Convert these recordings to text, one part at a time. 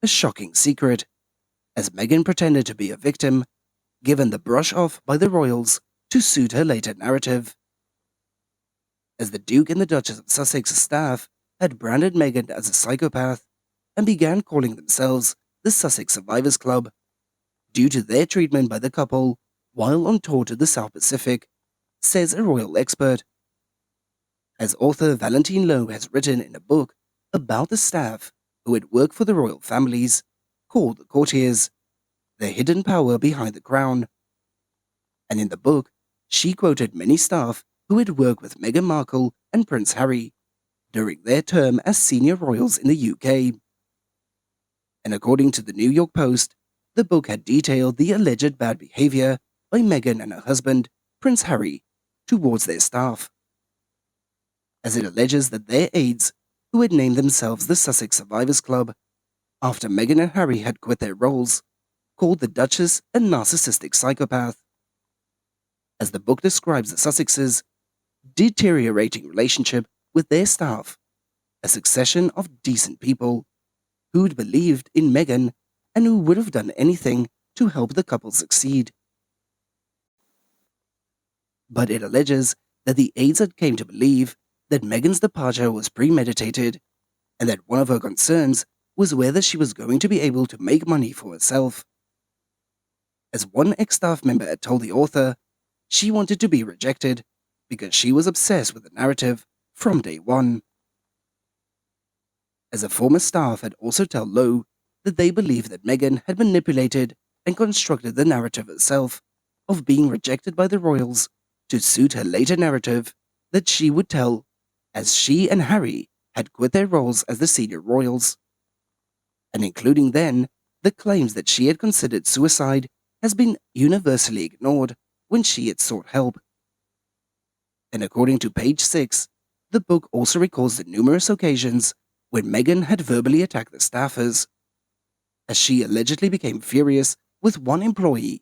a shocking secret, as Meghan pretended to be a victim, given the brush off by the royals to suit her later narrative. As the Duke and the Duchess of Sussex's staff had branded Meghan as a psychopath and began calling themselves the Sussex Survivors Club, due to their treatment by the couple while on tour to the South Pacific, says a royal expert. As author Valentine Low has written in a book about the staff who had worked for the royal families, called the Courtiers, the hidden power behind the crown. And in the book, she quoted many staff who had worked with Meghan Markle and Prince Harry during their term as senior royals in the UK. And according to the New York Post, the book had detailed the alleged bad behaviour by Meghan and her husband, Prince Harry, towards their staff, as it alleges that their aides, who had named themselves the Sussex Survivors Club, after Meghan and Harry had quit their roles, called the Duchess a narcissistic psychopath. As the book describes the Sussexes' deteriorating relationship with their staff, a succession of decent people who'd believed in Meghan and who would have done anything to help the couple succeed. But it alleges that the aides had came to believe that Meghan's departure was premeditated, and that one of her concerns was whether she was going to be able to make money for herself. As one ex-staff member had told the author, she wanted to be rejected because she was obsessed with the narrative from day one. As a former staff had also told Low that they believed that Meghan had manipulated and constructed the narrative herself of being rejected by the royals to suit her later narrative that she would tell, as she and Harry had quit their roles as the senior royals, and including then the claims that she had considered suicide has been universally ignored when she had sought help. And according to page 6, the book also recalls the numerous occasions when Meghan had verbally attacked the staffers, as she allegedly became furious with one employee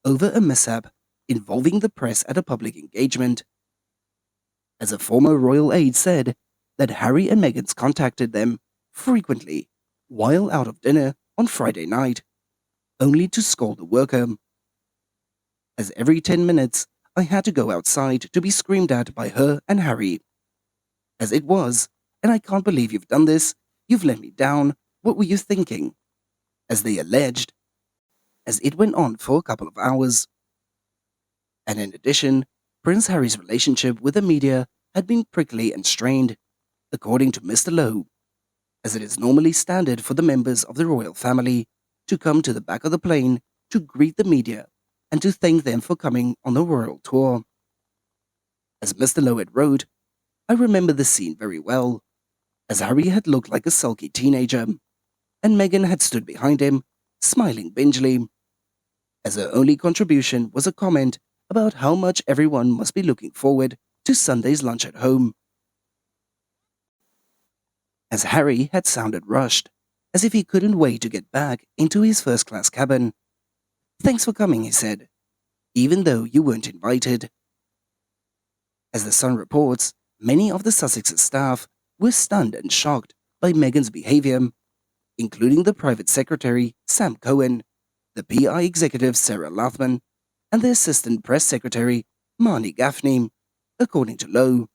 over a mishap involving the press at a public engagement. As a former royal aide said that Harry and Meghan contacted them frequently while out of dinner on Friday night, only to scold the worker. As every 10 minutes, I had to go outside to be screamed at by her and Harry. As it was, and I can't believe you've done this, you've let me down, what were you thinking? As they alleged, as it went on for a couple of hours. And in addition, Prince Harry's relationship with the media had been prickly and strained, according to Mr. Low, as it is normally standard for the members of the royal family to come to the back of the plane to greet the media and to thank them for coming on the royal tour. As Mr. Low had wrote, I remember the scene very well, as Harry had looked like a sulky teenager, and Meghan had stood behind him, smiling bingely, as her only contribution was a comment about how much everyone must be looking forward to Sunday's lunch at home. As Harry had sounded rushed, as if he couldn't wait to get back into his first-class cabin. Thanks for coming, he said, even though you weren't invited. As The Sun reports, many of the Sussex staff were stunned and shocked by Meghan's behaviour, including the private secretary Sam Cohen, the PR executive Sarah Lathman, and the assistant press secretary Marnie Gaffney, according to Low.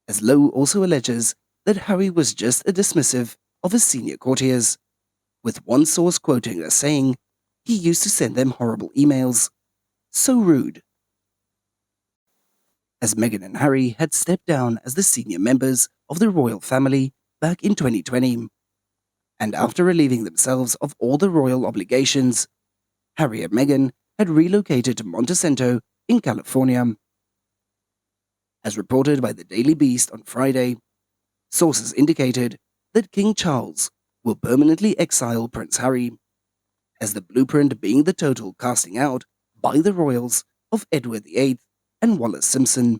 As Low also alleges that Harry was just a dismissive of his senior courtiers, with one source quoting her saying he used to send them horrible emails. So rude. As Meghan and Harry had stepped down as the senior members of the royal family back in 2020, and after relieving themselves of all the royal obligations, Harry and Meghan had relocated to Montecito in California. As reported by the Daily Beast on Friday, sources indicated that King Charles will permanently exile Prince Harry, as the blueprint being the total casting out by the royals of Edward VIII and Wallis Simpson.